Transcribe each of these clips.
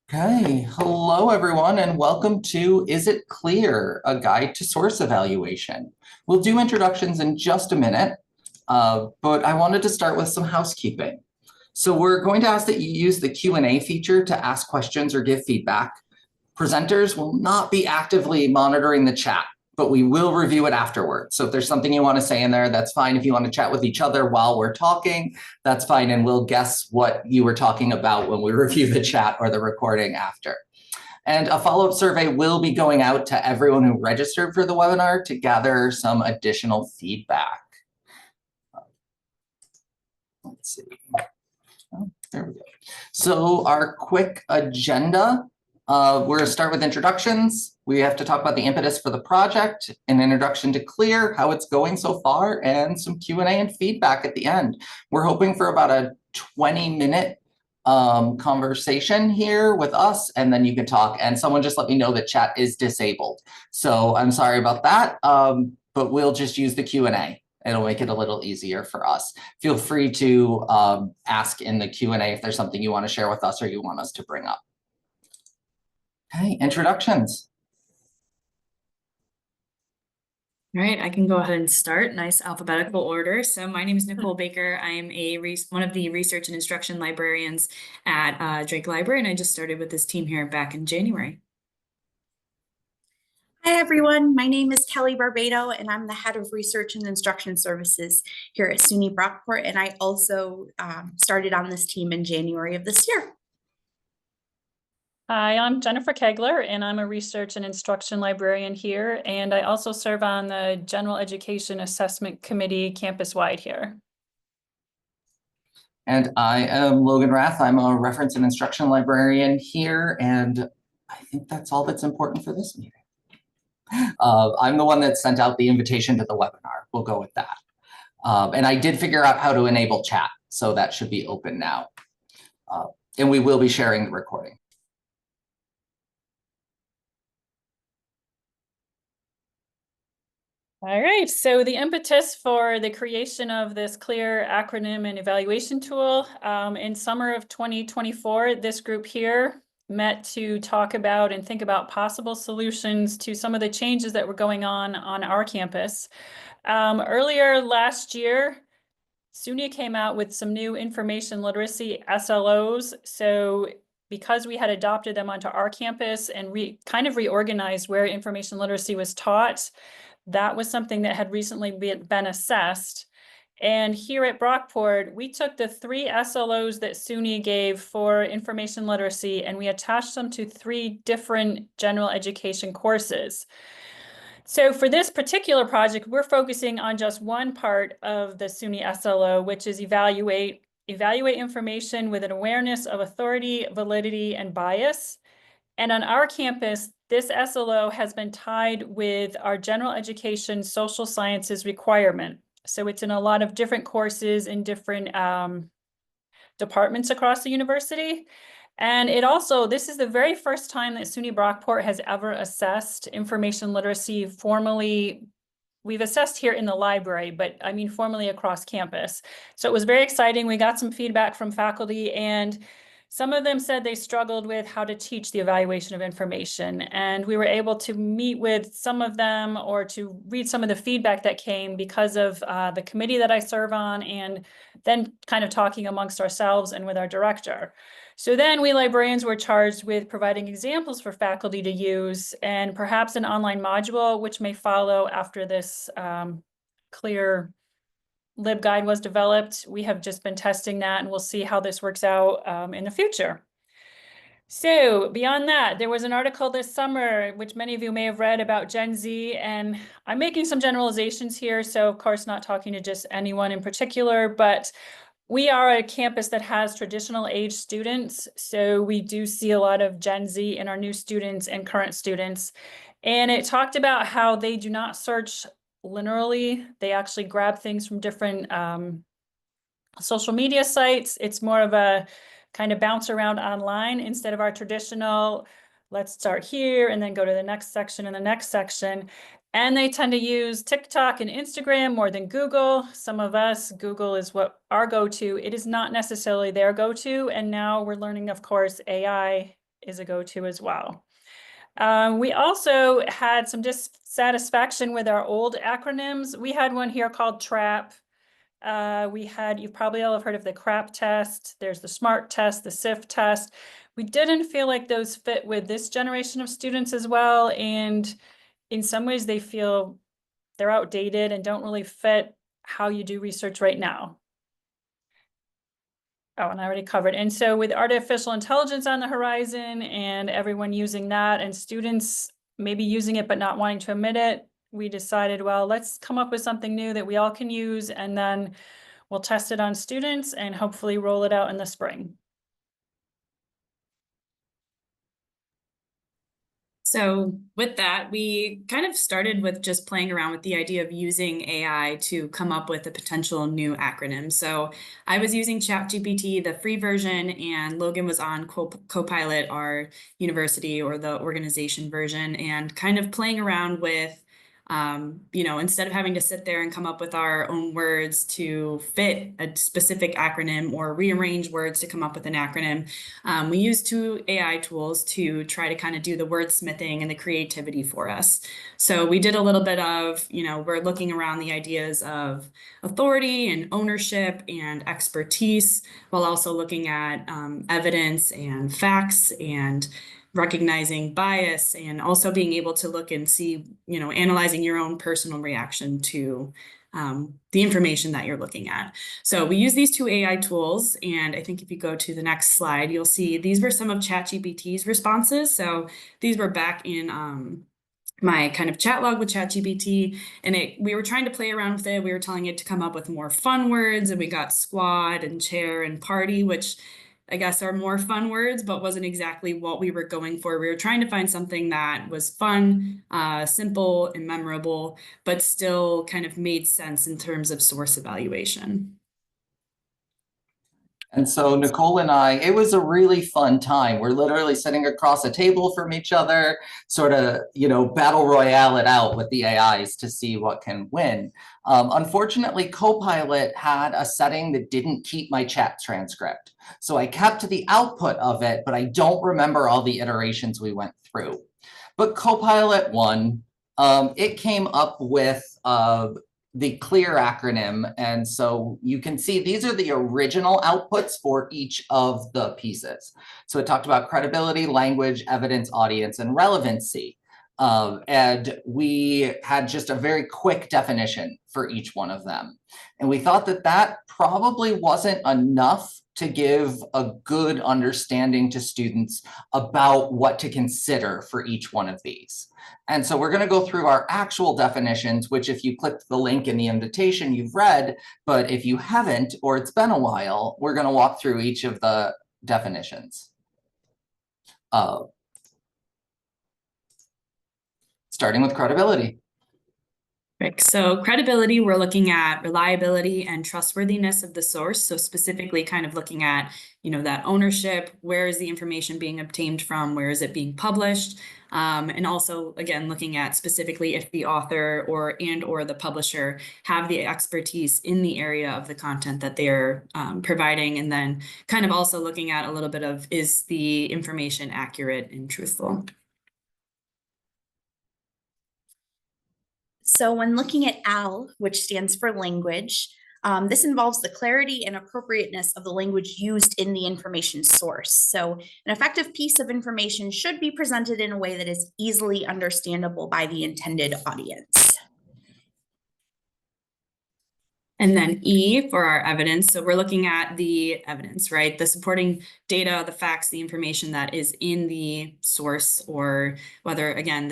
Okay, hello everyone, and welcome to Is It Clear? A Guide to Source Evaluation. We'll do introductions in just a minute, but I wanted to start with some housekeeping. So we're going to ask that you use the Q&A feature to ask questions or give feedback. Presenters will not be actively monitoring the chat, but we will review it afterwards. So if there's something you want to say in there, that's fine. If you want to chat with each other while we're talking, that's fine. And we'll guess what you were talking about when we review the chat or the recording after. And a follow-up survey will be going out to everyone who registered for the webinar to gather some additional feedback. Let's see. Oh, there we go. So our quick agenda. We're going to start with introductions. We have to talk about the impetus for the project, an introduction to C.L.E.A.R, how it's going so far, and some Q&A and feedback at the end. We're hoping for about a 20-minute conversation here with us, and then you can talk. And someone just let me know that chat is disabled. So I'm sorry about that, but we'll just use the Q&A. It'll make it a little easier for us. Feel free to ask in the Q&A if there's something you want to share with us or you want us to bring up. Okay, introductions. All right, I can go ahead and start. Nice alphabetical order. So my name is Nicole Baker. I am one of the research and instruction librarians at Drake Library, and I just started with this team here back in January. Hi, everyone. My name is Kelly Barbado, and I'm the head of research and instruction services here at SUNY Brockport. And I also started on this team in January of this year. Hi, I'm Jennifer Kegler, and I'm a research and instruction librarian here, and I also serve on the General Education Assessment Committee campus-wide here. And I am Logan Rath. I'm a reference and instruction librarian here, and I think that's all that's important for this meeting. I'm the one that sent out the invitation to the webinar. We'll go with that. And I did figure out how to enable chat, so that should be open now. And we will be sharing the recording. All right, so the impetus for the creation of this C.L.E.A.R acronym and evaluation tool, in summer of 2024, this group here met to talk about and think about possible solutions to some of the changes that were going on our campus. Earlier last year, SUNY came out with some new information literacy SLOs. So because we had adopted them onto our campus and kind of reorganized where information literacy was taught, that was something that had recently been assessed. And here at Brockport, we took the 3 SLOs that SUNY gave for information literacy and we attached them to 3 different general education courses. So for this particular project, we're focusing on just one part of the SUNY SLO, which is evaluate information with an awareness of authority, validity, and bias. And on our campus, this SLO has been tied with our general education social sciences requirement. So it's in a lot of different courses in different departments across the university. And this is the very first time that SUNY Brockport has ever assessed information literacy formally. We've assessed here in the library, but I mean formally across campus. So it was very exciting. We got some feedback from faculty, and some of them said they struggled with how to teach the evaluation of information. And we were able to meet with some of them or to read some of the feedback that came because of the committee that I serve on, and then kind of talking amongst ourselves and with our director. So then we librarians were charged with providing examples for faculty to use and perhaps an online module, which may follow after this C.L.E.A.R LibGuide was developed. We have just been testing that, and we'll see how this works out in the future. So beyond that, there was an article this summer, which many of you may have read, about Gen Z, and I'm making some generalizations here, so of course not talking to just anyone in particular, but we are a campus that has traditional age students, so we do see a lot of Gen Z in our new students and current students. And it talked about how they do not search linearly. They actually grab things from different social media sites. It's more of a kind of bounce around online instead of our traditional, let's start here and then go to the next section and the next section. And they tend to use TikTok and Instagram more than Google. Some of us, Google is what our go-to. It is not necessarily their go-to. And now we're learning, of course, AI is a go-to as well. We also had some dissatisfaction with our old acronyms. We had one here called TRAP. You probably all have heard of the CRAP test. There's the SMART test, the SIF test. We didn't feel like those fit with this generation of students as well. And in some ways they feel they're outdated and don't really fit how you do research right now. Oh, and I already covered. And so with artificial intelligence on the horizon and everyone using that and students maybe using it but not wanting to admit it, we decided, well, let's come up with something new that we all can use, and then we'll test it on students and hopefully roll it out in the spring. So with that, we kind of started with just playing around with the idea of using AI to come up with a potential new acronym. So I was using ChatGPT, the free version, and Logan was on Copilot, our university or the organization version, and kind of playing around with instead of having to sit there and come up with our own words to fit a specific acronym or rearrange words to come up with an acronym, we use 2 AI tools to try to kind of do the wordsmithing and the creativity for us. So we did a little bit of, we're looking around the ideas of authority and ownership and expertise, while also looking at evidence and facts and recognizing bias, and also being able to look and see, analyzing your own personal reaction to the information that you're looking at. So we use these 2 AI tools, and I think if you go to the next slide, you'll see these were some of ChatGPT's responses. So these were back in my kind of chat log with ChatGPT, and we were trying to play around with it. We were telling it to come up with more fun words, and we got squad and chair and party, which I guess are more fun words, but wasn't exactly what we were going for. We were trying to find something that was fun, simple, and memorable, but still kind of made sense in terms of source evaluation. And so Nicole and I, it was a really fun time. We're literally sitting across a table from each other, sort of, battle royale it out with the AIs to see what can win. Unfortunately, Copilot had a setting that didn't keep my chat transcript. So I kept the output of it, but I don't remember all the iterations we went through. But Copilot won. It came up with the C.L.E.A.R acronym. And so you can see these are the original outputs for each of the pieces. So it talked about credibility, language, evidence, audience, and relevancy. And we had just a very quick definition for each one of them. And we thought that that probably wasn't enough to give a good understanding to students about what to consider for each one of these. And so we're going to go through our actual definitions, which if you clicked the link in the invitation, you've read, but if you haven't, or it's been a while, we're going to walk through each of the definitions. Starting with credibility. Right. So credibility, we're looking at reliability and trustworthiness of the source. So specifically kind of looking at, that ownership, where is the information being obtained from, where is it being published? And also, again, looking at specifically if the author or the publisher have the expertise in the area of the content that they're providing. And then kind of also looking at a little bit of, is the information accurate and truthful? So when looking at L, which stands for language, this involves the clarity and appropriateness of the language used in the information source. So an effective piece of information should be presented in a way that is easily understandable by the intended audience. And then E for our evidence. So we're looking at the evidence, right? The supporting data, the facts, the information that is in the source, or whether, again,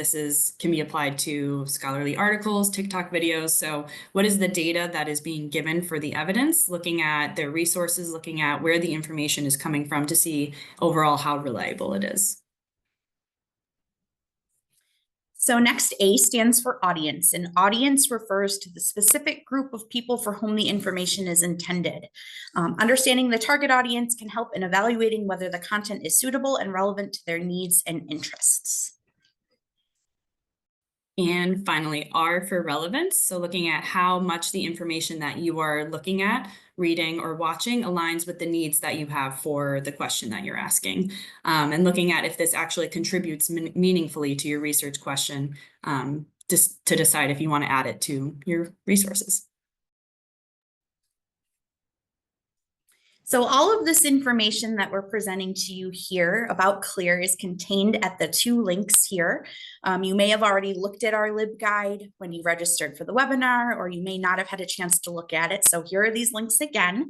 can be applied to scholarly articles, TikTok videos. So what is the data that is being given for the evidence? Looking at their resources, looking at where the information is coming from to see overall how reliable it is. So next, A stands for audience. An audience refers to the specific group of people for whom the information is intended. Understanding the target audience can help in evaluating whether the content is suitable and relevant to their needs and interests. And finally, R for relevance. So looking at how much the information that you are looking at, reading, or watching aligns with the needs that you have for the question that you're asking. And looking at if this actually contributes meaningfully to your research question, just to decide if you want to add it to your resources. So all of this information that we're presenting to you here about C.L.E.A.R is contained at the 2 links here. You may have already looked at our LibGuide when you registered for the webinar, or you may not have had a chance to look at it. So here are these links again.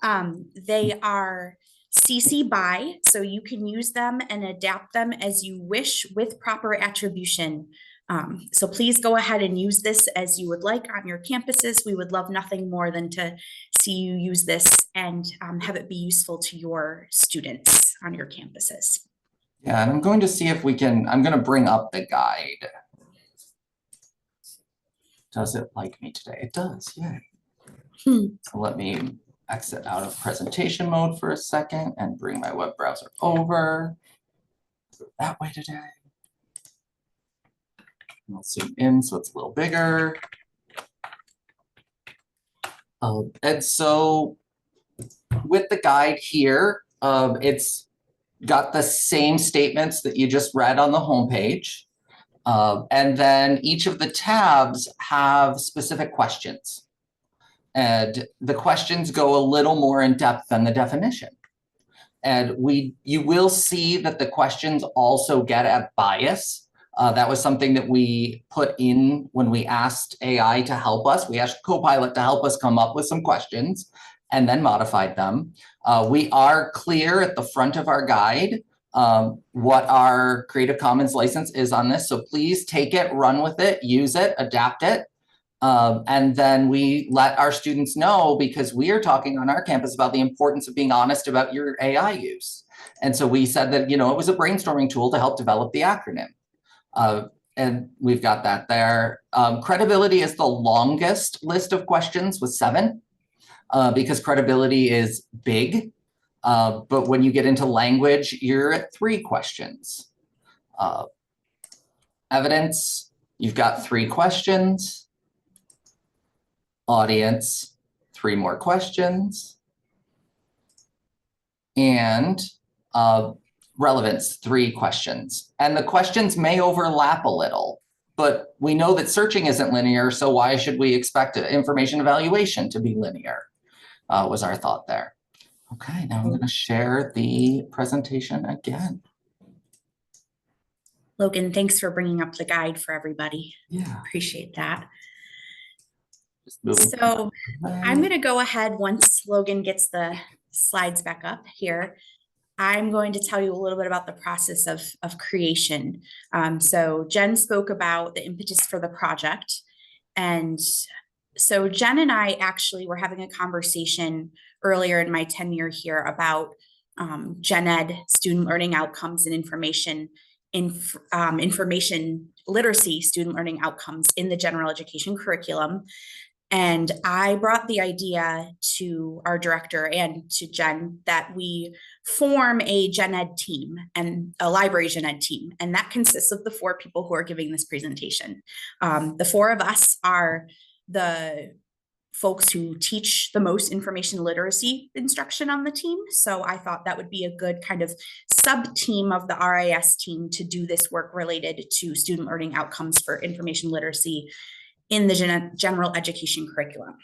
They are CC BY, so you can use them and adapt them as you wish with proper attribution. So please go ahead and use this as you would like on your campuses. We would love nothing more than to see you use this and have it be useful to your students on your campuses. Yeah, and I'm going to see if we can, I'm going to bring up the guide. Does it like me today? It does, yay. So let me exit out of presentation mode for a second and bring my web browser over. That way today. I'll zoom in so it's a little bigger. And so with the guide here, it's got the same statements that you just read on the homepage. And then each of the tabs have specific questions. And the questions go a little more in depth than the definition. And you will see that the questions also get at bias. That was something that we put in when we asked AI to help us. We asked Copilot to help us come up with some questions and then modified them. We are clear at the front of our guide what our Creative Commons license is on this. So please take it, run with it, use it, adapt it. And then we let our students know, because we are talking on our campus about the importance of being honest about your AI use. And so we said that, it was a brainstorming tool to help develop the acronym. And we've got that there. Credibility is the longest list of questions with 7, because credibility is big. But when you get into language, you're at 3 questions. Evidence, you've got 3 questions. Audience, 3 more questions. And relevance, 3 questions. And the questions may overlap a little, but we know that searching isn't linear, so why should we expect information evaluation to be linear, was our thought there. Okay, now I'm going to share the presentation again. Logan, thanks for bringing up the guide for everybody. Yeah. Appreciate that. Just so I'm going to go ahead once Logan gets the slides back up here. I'm going to tell you a little bit about the process of creation. So Jen spoke about the impetus for the project. And so Jen and I actually were having a conversation earlier in my tenure here about gen ed, student learning outcomes, and information literacy, student learning outcomes in the general education curriculum. And I brought the idea to our director and to Jen that we form a gen ed team, and a library gen ed team. And that consists of the 4 people who are giving this presentation. The 4 of us are the folks who teach the most information literacy instruction on the team. So I thought that would be a good kind of sub-team of the RIS team to do this work related to student learning outcomes for information literacy in the general education curriculum.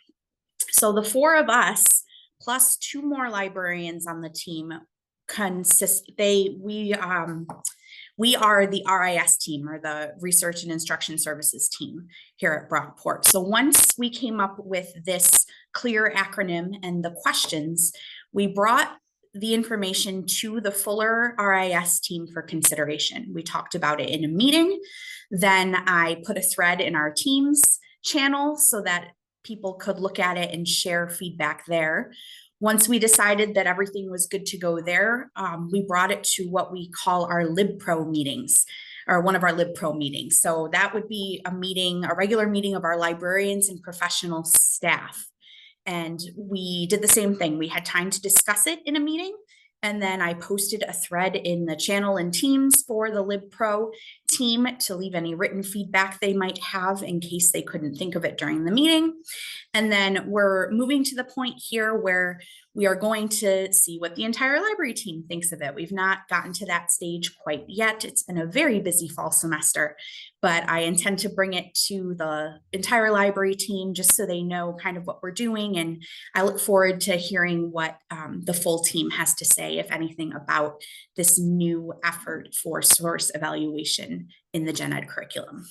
So the 4 of us plus 2 more librarians on the team we are the RIS team, or the Research and Instruction Services team here at Brockport. So once we came up with this C.L.E.A.R acronym and the questions, we brought the information to the fuller RIS team for consideration. We talked about it in a meeting. Then I put a thread in our Teams channel so that people could look at it and share feedback there. Once we decided that everything was good to go there, we brought it to what we call our LibPro meetings, or one of our LibPro meetings. So that would be a regular meeting of our librarians and professional staff. And we did the same thing. We had time to discuss it in a meeting. And then I posted a thread in the channel in Teams for the LibPro team to leave any written feedback they might have in case they couldn't think of it during the meeting. And then we're moving to the point here where we are going to see what the entire library team thinks of it. We've not gotten to that stage quite yet. It's been a very busy fall semester, but I intend to bring it to the entire library team just so they know kind of what we're doing. And I look forward to hearing what the full team has to say, if anything, about this new effort for source evaluation in the gen ed curriculum.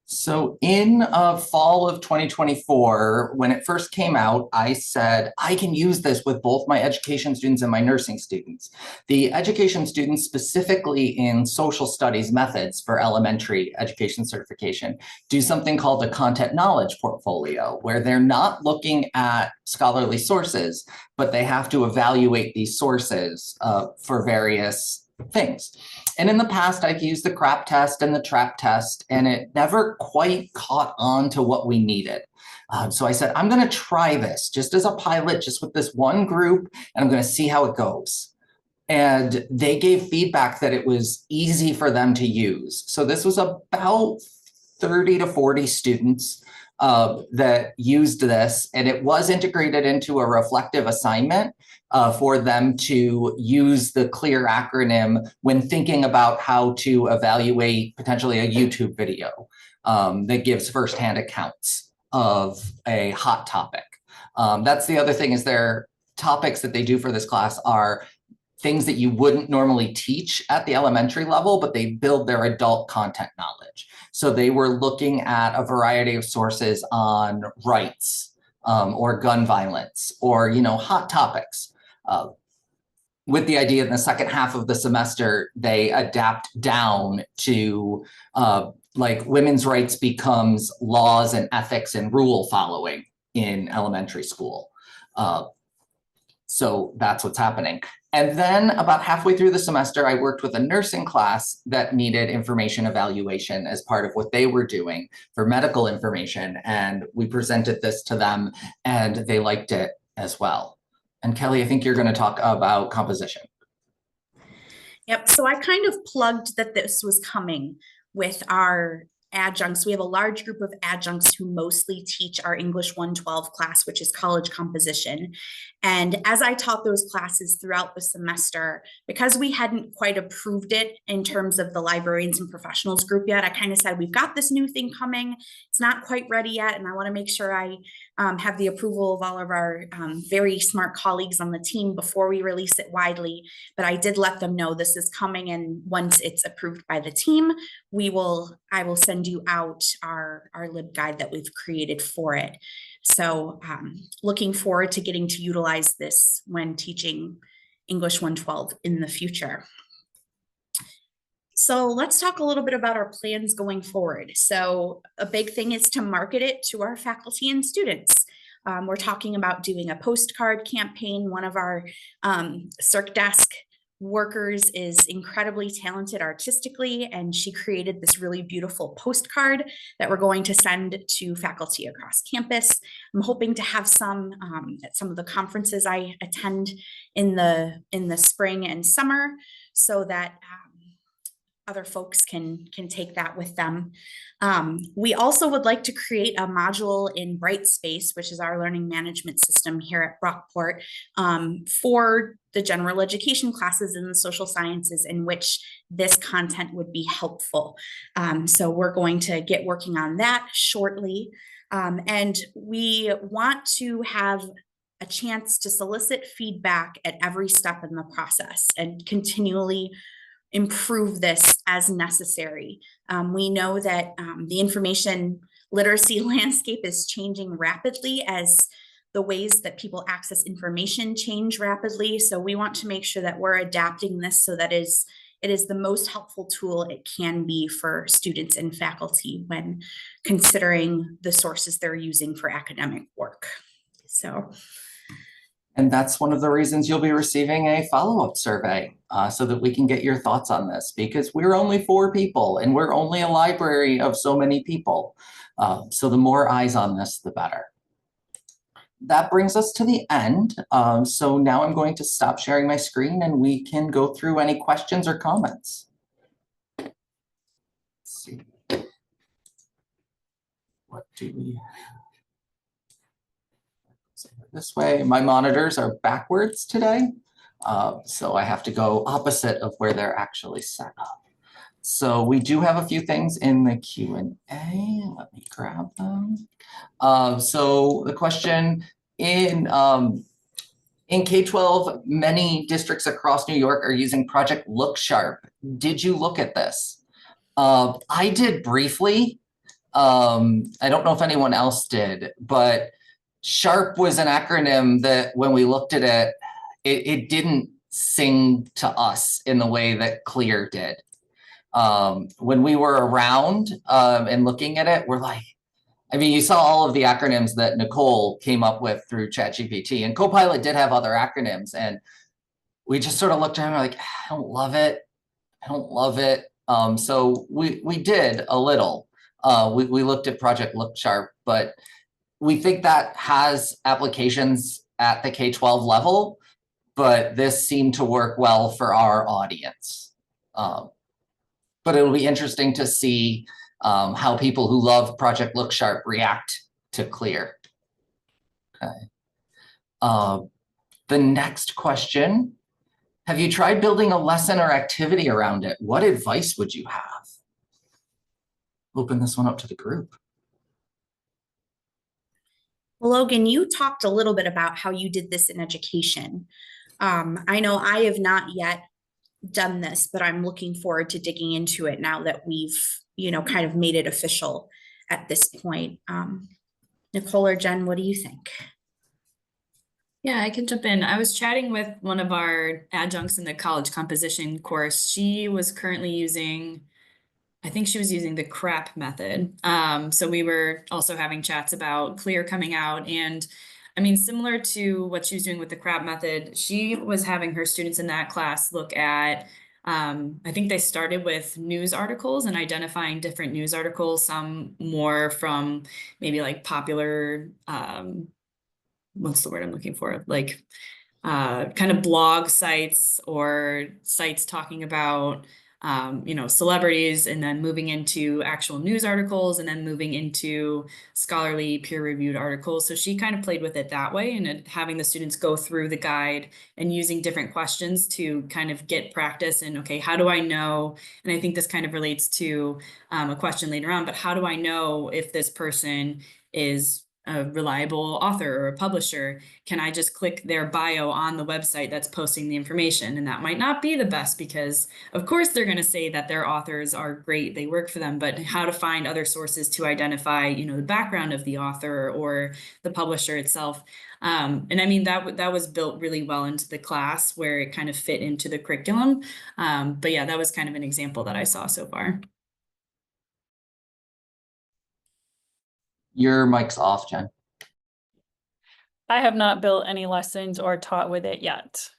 So in fall of 2024, when it first came out, I said, I can use this with both my education students and my nursing students. The education students, specifically in social studies methods for elementary education certification, do something called a content knowledge portfolio, where they're not looking at scholarly sources, but they have to evaluate these sources for various things. And in the past, I've used the CRAP test and the TRAP test, and it never quite caught on to what we needed. So I said, I'm going to try this just as a pilot, just with this one group, and I'm going to see how it goes. And they gave feedback that it was easy for them to use. So this was about 30 to 40 students that used this, and it was integrated into a reflective assignment for them to use the C.L.E.A.R acronym when thinking about how to evaluate potentially a YouTube video that gives firsthand accounts of a hot topic. That's the other thing, is their topics that they do for this class are things that you wouldn't normally teach at the elementary level, but they build their adult content knowledge. So they were looking at a variety of sources on rights or gun violence or, hot topics. With the idea in the second half of the semester, they adapt down to like women's rights becomes laws and ethics and rule following in elementary school. So that's what's happening. And then about halfway through the semester, I worked with a nursing class that needed information evaluation as part of what they were doing for medical information. And we presented this to them and they liked it as well. And Kelly, I think you're going to talk about composition. Yep, so I kind of plugged that this was coming with our adjuncts. We have a large group of adjuncts who mostly teach our English 112 class, which is college composition. And as I taught those classes throughout the semester, because we hadn't quite approved it in terms of the librarians and professionals group yet, I kind of said, we've got this new thing coming. It's not quite ready yet. And I want to make sure I have the approval of all of our very smart colleagues on the team before we release it widely. But I did let them know this is coming. And once it's approved by the team, I will send you out our LibGuide that we've created for it. So looking forward to getting to utilize this when teaching English 112 in the future. So let's talk a little bit about our plans going forward. So a big thing is to market it to our faculty and students. We're talking about doing a postcard campaign. One of our Circ Desk workers is incredibly talented artistically, and she created this really beautiful postcard that we're going to send to faculty across campus. I'm hoping to have some at some of the conferences I attend in the spring and summer, so that other folks can take that with them. We also would like to create a module in Brightspace, which is our learning management system here at Brockport, for the general education classes in the social sciences in which this content would be helpful. So we're going to get working on that shortly. And we want to have a chance to solicit feedback at every step in the process and continually improve this as necessary. We know that the information literacy landscape is changing rapidly as the ways that people access information change rapidly. So we want to make sure that we're adapting this so that it is the most helpful tool it can be for students and faculty when considering the sources they're using for academic work. And that's one of the reasons you'll be receiving a follow-up survey so that we can get your thoughts on this, because we're only 4 people and we're only a library of so many people. So the more eyes on this, the better. that brings us to the end. So now I'm going to stop sharing my screen and we can go through any questions or comments. Let's see. What do we have? This way, my monitors are backwards today. So I have to go opposite of where they're actually set up. So we do have a few things in the Q&A. Let me grab them. So the question in K-12, many districts across New York are using Project Look-Sharp. Did you look at this? I did briefly. I don't know if anyone else did, but SHARP was an acronym that when we looked at it, it didn't sing to us in the way that C.L.E.A.R did. When we were around and looking at it, we're like, I mean, you saw all of the acronyms that Nicole came up with through ChatGPT, and Copilot did have other acronyms, and we just sort of looked at it and we're like, I don't love it. I don't love it. So we did a little. We looked at Project Look-Sharp, but we think that has applications at the K-12 level, but this seemed to work well for our audience. But it'll be interesting to see how people who love Project Look-Sharp react to C.L.E.A.R. Okay. The next question, have you tried building a lesson or activity around it? What advice would you have? Open this one up to the group. Logan, you talked a little bit about how you did this in education. I know I have not yet done this, but I'm looking forward to digging into it now that we've, kind of made it official at this point. Nicole or Jen, what do you think? Yeah, I can jump in. I was chatting with one of our adjuncts in the college composition course. She was currently using, I think she was using the CRAP method. So we were also having chats about C.L.E.A.R coming out. And I mean, similar to what she was doing with the CRAP method, she was having her students in that class look at, I think they started with news articles and identifying different news articles, some more from maybe like popular, what's the word I'm looking for? Like kind of blog sites or sites talking about celebrities, and then moving into actual news articles, and then moving into scholarly peer-reviewed articles. So she kind of played with it that way, and having the students go through the guide and using different questions to kind of get practice. And okay, how do I know? And I think this kind of relates to a question later on, but how do I know if this person is a reliable author or a publisher? Can I just click their bio on the website that's posting the information? And that might not be the best, because of course they're going to say that their authors are great, they work for them, but how to find other sources to identify, the background of the author or the publisher itself. And I mean, that was built really well into the class where it kind of fit into the curriculum. But yeah, that was kind of an example that I saw so far. Your mic's off, Jen. I have not built any lessons or taught with it yet.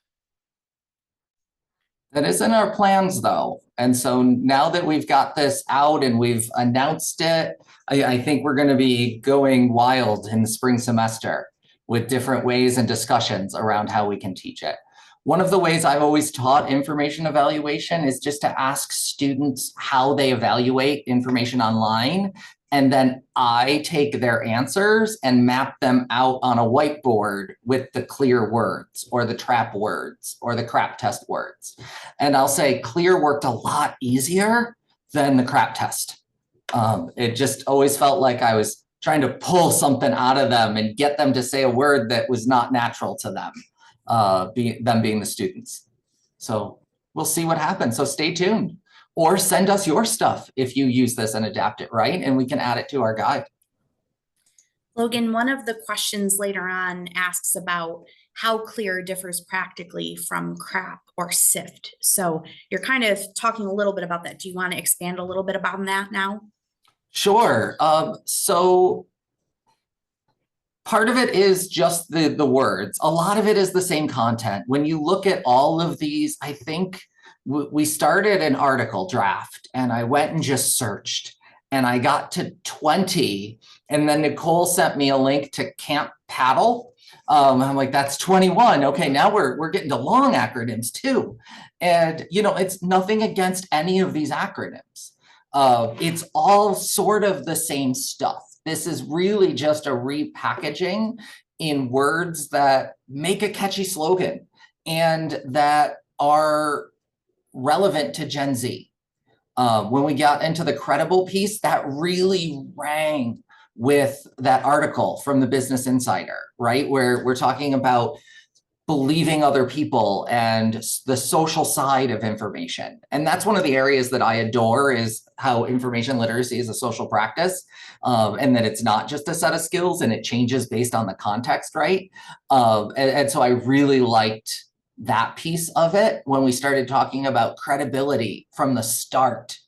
That is in our plans though. And so now that we've got this out and we've announced it, I think we're going to be going wild in the spring semester with different ways and discussions around how we can teach it. One of the ways I've always taught information evaluation is just to ask students how they evaluate information online. And then I take their answers and map them out on a whiteboard with the C.L.E.A.R words or the trap words or the crap test words. And I'll say C.L.E.A.R worked a lot easier than the crap test. It just always felt like I was trying to pull something out of them and get them to say a word that was not natural to them, them being the students. So we'll see what happens. So stay tuned. Or send us your stuff if you use this and adapt it, right? And we can add it to our guide. Logan, one of the questions later on asks about how C.L.E.A.R differs practically from CRAP or SIFT. So you're kind of talking a little bit about that. Do you want to expand a little bit about that now? Sure. So part of it is just the words. A lot of it is the same content. When you look at all of these, I think we started an article draft and I went and just searched and I got to 20, and then Nicole sent me a link to Camp Paddle, I'm like, that's 21. Okay, now we're getting to long acronyms too. And it's nothing against any of these acronyms. It's all sort of the same stuff. This is really just a repackaging in words that make a catchy slogan and that are relevant to Gen Z. When we got into the credible piece, that really rang with that article from the Business Insider, right? Where we're talking about believing other people and the social side of information. And that's one of the areas that I adore, is how information literacy is a social practice, and that it's not just a set of skills and it changes based on the context, right? And so I really liked that piece of it when we started talking about credibility from the start.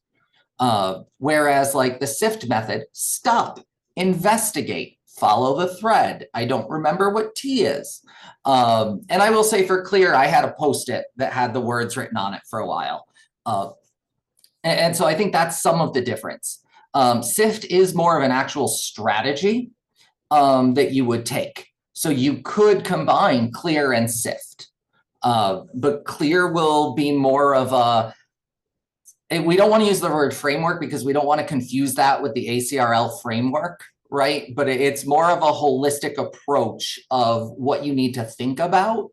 Whereas like the SIFT method, stop, investigate, follow the thread. I don't remember what T is. And I will say for C.L.E.A.R, I had a Post-it that had the words written on it for a while. And so I think that's some of the difference. SIFT is more of an actual strategy that you would take. So you could combine C.L.E.A.R and SIFT. But C.L.E.A.R will be more of a, we don't want to use the word framework because we don't want to confuse that with the ACRL framework, right? But it's more of a holistic approach of what you need to think about.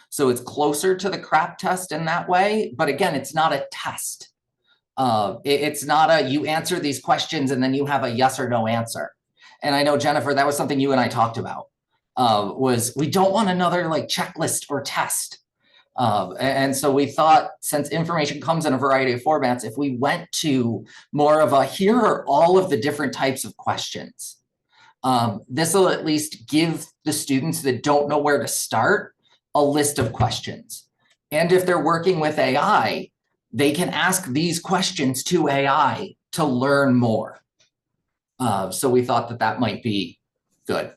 So it's closer to the CRAP test in that way. But again, it's not a test. It's not a, you answer these questions and then you have a yes or no answer. And I know, Jennifer, that was something you and I talked about, was we don't want another like checklist or test. And so we thought, since information comes in a variety of formats, if we went to more of a, here are all of the different types of questions, this will at least give the students that don't know where to start a list of questions. And if they're working with AI, they can ask these questions to AI to learn more. So we thought that that might be good.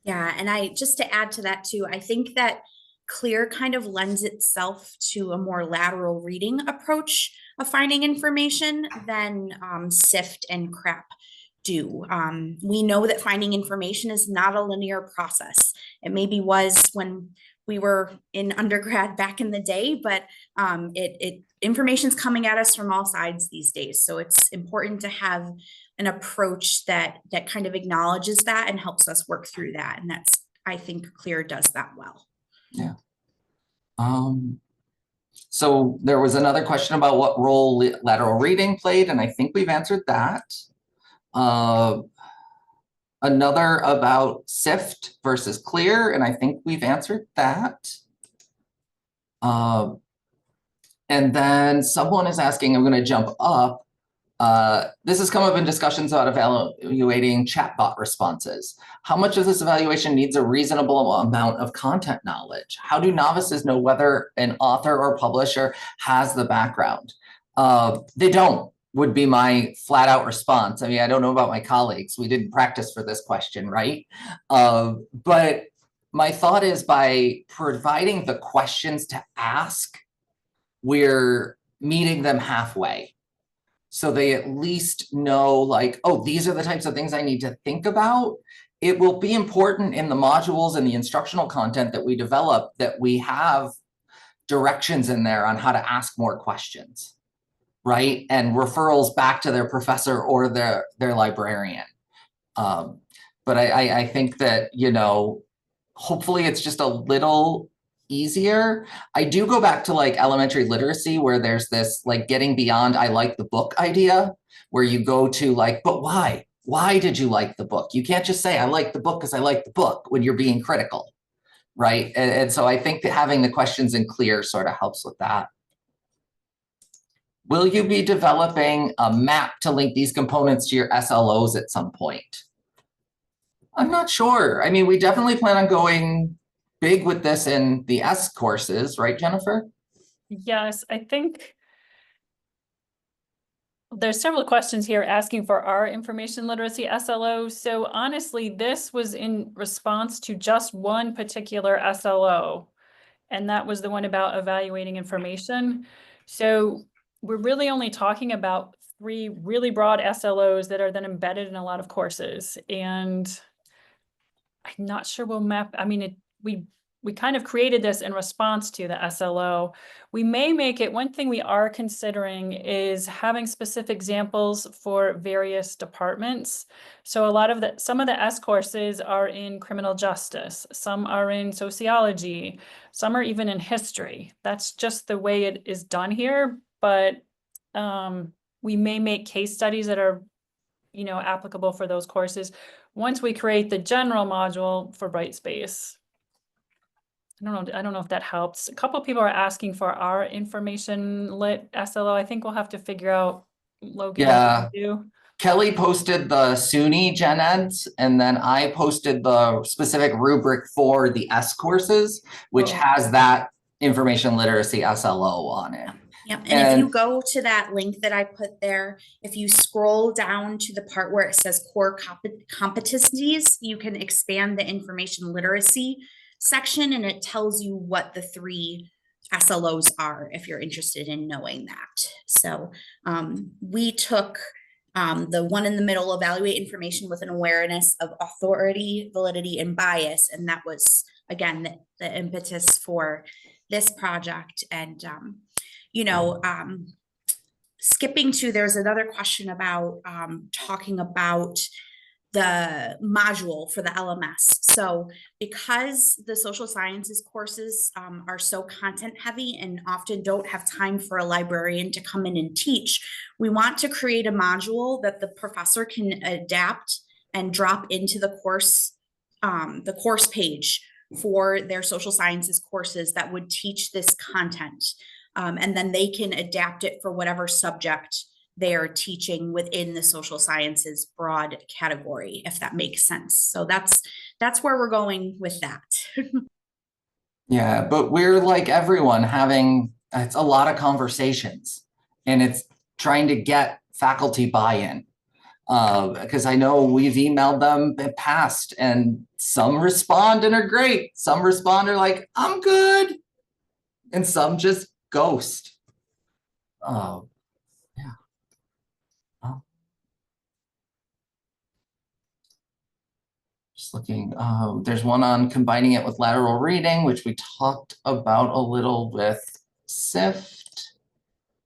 Yeah, and just to add to that too, I think that C.L.E.A.R kind of lends itself to a more lateral reading approach of finding information than SIFT and CRAP do. We know that finding information is not a linear process. It maybe was when we were in undergrad back in the day, but information's coming at us from all sides these days. So it's important to have an approach that kind of acknowledges that and helps us work through that. And I think C.L.E.A.R does that well. Yeah. So there was another question about what role lateral reading played, and I think we've answered that. Another about SIFT versus C.L.E.A.R, and I think we've answered that. And then someone is asking, I'm going to jump up. This has come up in discussions about evaluating chatbot responses. How much of this evaluation needs a reasonable amount of content knowledge? How do novices know whether an author or publisher has the background? They don't, would be my flat out response. I mean, I don't know about my colleagues. We didn't practice for this question, right? But my thought is, by providing the questions to ask, we're meeting them halfway. So they at least know, like, oh, these are the types of things I need to think about. It will be important in the modules and the instructional content that we develop that we have directions in there on how to ask more questions, right? And referrals back to their professor or their librarian. But I think that, hopefully it's just a little easier. I do go back to like elementary literacy, where there's this like getting beyond I like the book idea, where you go to like, but why? Why did you like the book? You can't just say I like the book because I like the book when you're being critical, right? And so I think that having the questions in C.L.E.A.R sort of helps with that. Will you be developing a map to link these components to your SLOs at some point? I'm not sure. I mean, we definitely plan on going big with this in the S courses, right, Jennifer? Yes, I think there's several questions here asking for our information literacy SLO. So honestly, this was in response to just one particular SLO, and that was the one about evaluating information. So we're really only talking about 3 really broad SLOs that are then embedded in a lot of courses. And I'm not sure we'll map, I mean, we kind of created this in response to the SLO. We may make it, one thing we are considering is having specific examples for various departments. So some of the S courses are in criminal justice, some are in sociology, some are even in history. That's just the way it is done here, but we may make case studies that are, applicable for those courses once we create the general module for Brightspace. I don't know if that helps. A couple of people are asking for our information lit SLO. I think we'll have to figure out, Logan, what to do. Kelly posted the SUNY Gen Eds, and then I posted the specific rubric for the S courses, which has that information literacy SLO on it. Yep. And if you go to that link that I put there, if you scroll down to the part where it says core competencies, you can expand the information literacy section, and it tells you what the 3 SLOs are if you're interested in knowing that. So we took the one in the middle, evaluate information with an awareness of authority, validity, and bias. And that was, again, the impetus for this project. And, skipping to, there's another question about talking about the module for the LMS. So because the social sciences courses are so content heavy and often don't have time for a librarian to come in and teach, we want to create a module that the professor can adapt and drop into the course page for their social sciences courses that would teach this content. And then they can adapt it for whatever subject they are teaching within the social sciences broad category, if that makes sense. So that's where we're going with that. Yeah, but we're like everyone it's a lot of conversations, and it's trying to get faculty buy-in. Because I know we've emailed them in past, and some respond and are great. Some respond are like, I'm good. And some just ghost. Yeah. Oh. Just looking, there's one on combining it with lateral reading, which we talked about a little with SIFT.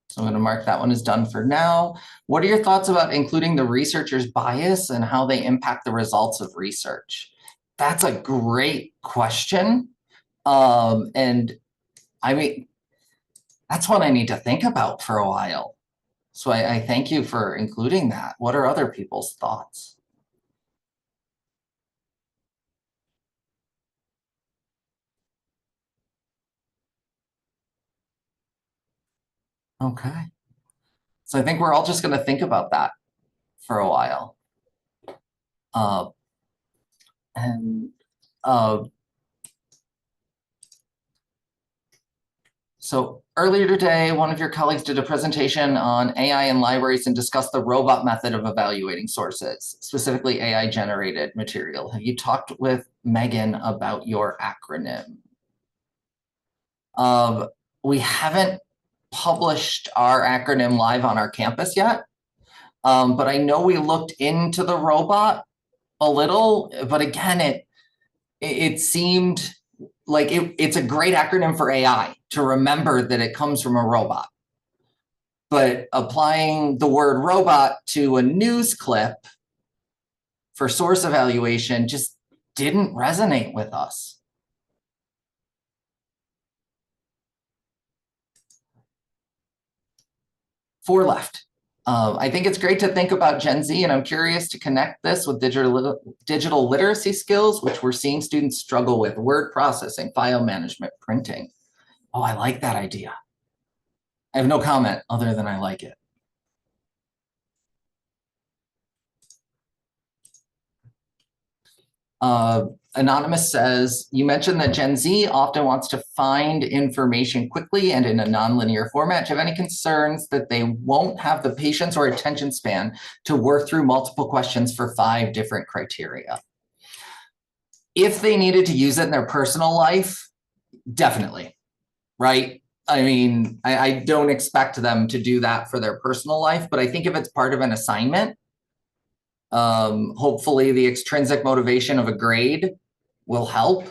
So I'm going to mark that one as done for now. What are your thoughts about including the researcher's bias and how they impact the results of research? That's a great question. And I mean, that's what I need to think about for a while. So I thank you for including that. What are other people's thoughts? Okay. So I think we're all just going to think about that for a while. So earlier today, one of your colleagues did a presentation on AI in libraries and discussed the robot method of evaluating sources, specifically AI-generated material. Have you talked with Megan about your acronym? We haven't published our acronym live on our campus yet, but I know we looked into the robot a little, but again, it seemed like it's a great acronym for AI to remember that it comes from a robot. But applying the word robot to a news clip for source evaluation just didn't resonate with us. 4 left. I think it's great to think about Gen Z, and I'm curious to connect this with digital literacy skills, which we're seeing students struggle with: word processing, file management, printing. Oh, I like that idea. I have no comment other than I like it. Anonymous says, you mentioned that Gen Z often wants to find information quickly and in a nonlinear format. Do you have any concerns that they won't have the patience or attention span to work through multiple questions for 5 different criteria? If they needed to use it in their personal life, definitely, right? I mean, I don't expect them to do that for their personal life, but I think if it's part of an assignment, hopefully the extrinsic motivation of a grade will help.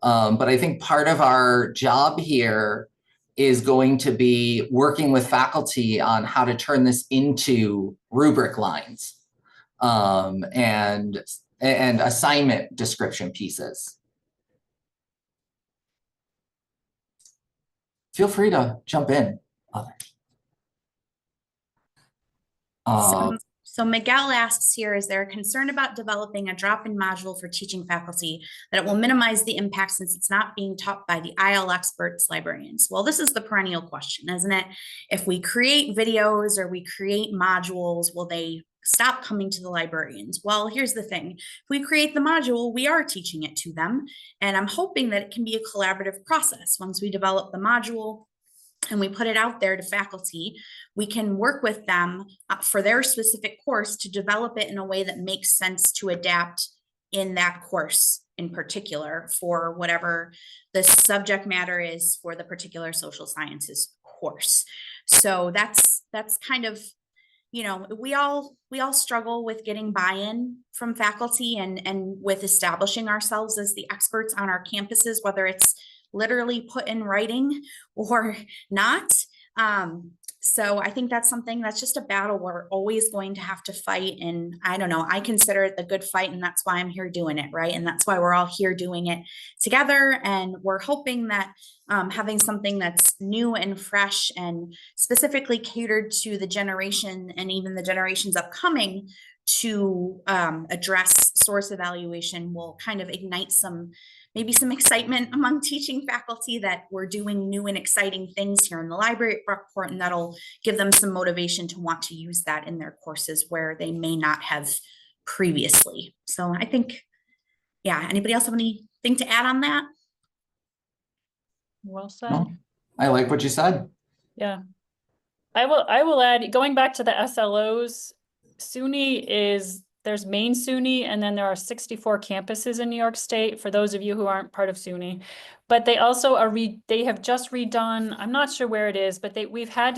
But I think part of our job here is going to be working with faculty on how to turn this into rubric lines and assignment description pieces. Feel free to jump in. So Miguel asks here, is there a concern about developing a drop-in module for teaching faculty that it will minimize the impact since it's not being taught by the IL experts, librarians? Well, this is the perennial question, isn't it? If we create videos or we create modules, will they stop coming to the librarians? Well, here's the thing. If we create the module, we are teaching it to them. And I'm hoping that it can be a collaborative process. Once we develop the module and we put it out there to faculty, we can work with them for their specific course to develop it in a way that makes sense to adapt in that course in particular for whatever the subject matter is for the particular social sciences course. So that's kind of, you know, we all struggle with getting buy-in from faculty and with establishing ourselves as the experts on our campuses, whether it's literally put in writing or not. So I think that's something that's just a battle we're always going to have to fight. And I don't know, I consider it the good fight, and that's why I'm here doing it, right? And that's why we're all here doing it together. And we're hoping that having something that's new and fresh and specifically catered to the generation and even the generations upcoming to address source evaluation will kind of ignite maybe some excitement among teaching faculty that we're doing new and exciting things here in the library at Brockport, and that'll give them some motivation to want to use that in their courses where they may not have previously. So I think, yeah, anybody else have anything to add on that? Well said. No, I like what you said. Yeah. I will add, going back to the SLOs, there's main SUNY, and then there are 64 campuses in New York State, for those of you who aren't part of SUNY. But they also they have just redone, I'm not sure where it is, but we have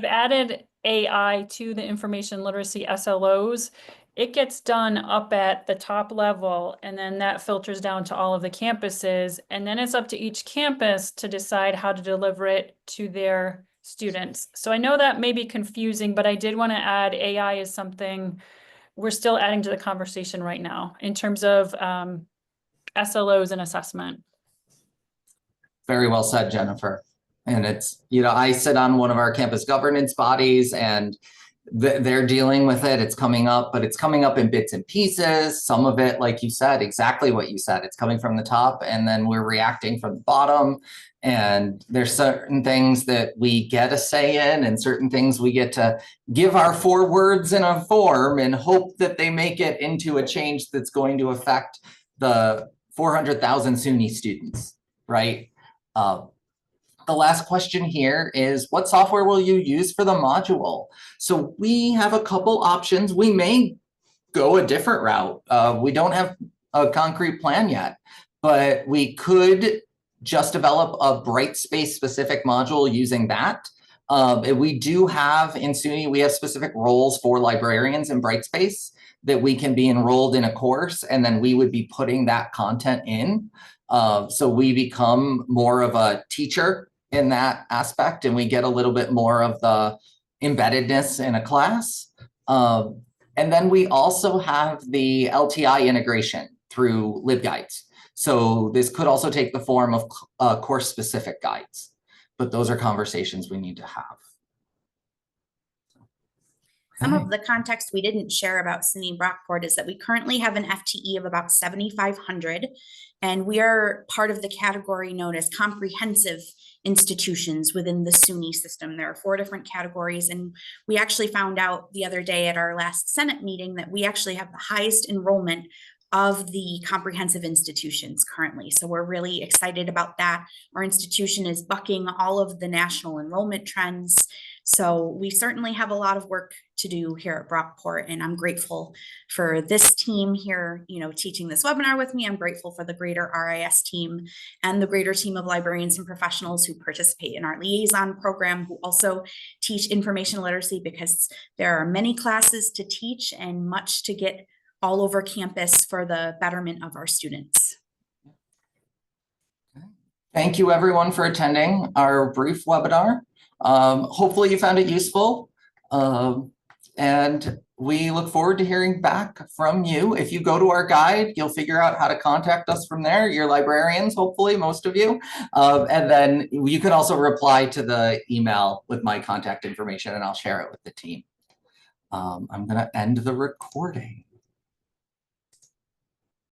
added AI to the information literacy SLOs. It gets done up at the top level, and then that filters down to all of the campuses. And then it's up to each campus to decide how to deliver it to their students. So I know that may be confusing, but I did want to add AI is something we're still adding to the conversation right now in terms of SLOs and assessment. Very well said, Jennifer. And it's, you know, I sit on one of our campus governance bodies, and they're dealing with it. It's coming up, but it's coming up in bits and pieces. Some of it, like you said, exactly what you said, it's coming from the top, and then we're reacting from the bottom. And there's certain things that we get a say in, and certain things we get to give our 4 words in a form and hope that they make it into a change that's going to affect the 400,000 SUNY students, right? The last question here is, what software will you use for the module? So we have a couple options. We may go a different route. We don't have a concrete plan yet, but we could just develop a Brightspace specific module using that. We do have in SUNY, we have specific roles for librarians in Brightspace that we can be enrolled in a course, and then we would be putting that content in. So we become more of a teacher in that aspect, and we get a little bit more of the embeddedness in a class. And then we also have the LTI integration through LibGuides. So this could also take the form of course-specific guides, but those are conversations we need to have. Some of the context we didn't share about SUNY Brockport is that we currently have an FTE of about 7,500, and we are part of the category known as comprehensive institutions within the SUNY system. There are 4 different categories, and we actually found out the other day at our last Senate meeting that we actually have the highest enrollment of the comprehensive institutions currently. So we're really excited about that. Our institution is bucking all of the national enrollment trends. So we certainly have a lot of work to do here at Brockport, and I'm grateful for this team here, you know, teaching this webinar with me. I'm grateful for the greater RIS team and the greater team of librarians and professionals who participate in our liaison program, who also teach information literacy, because there are many classes to teach and much to get all over campus for the betterment of our students. Thank you everyone for attending our brief webinar. Hopefully you found it useful. And we look forward to hearing back from you. If you go to our guide, you'll figure out how to contact us from there. You're librarians, hopefully, most of you. And then you can also reply to the email with my contact information and I'll share it with the team. I'm going to end the recording.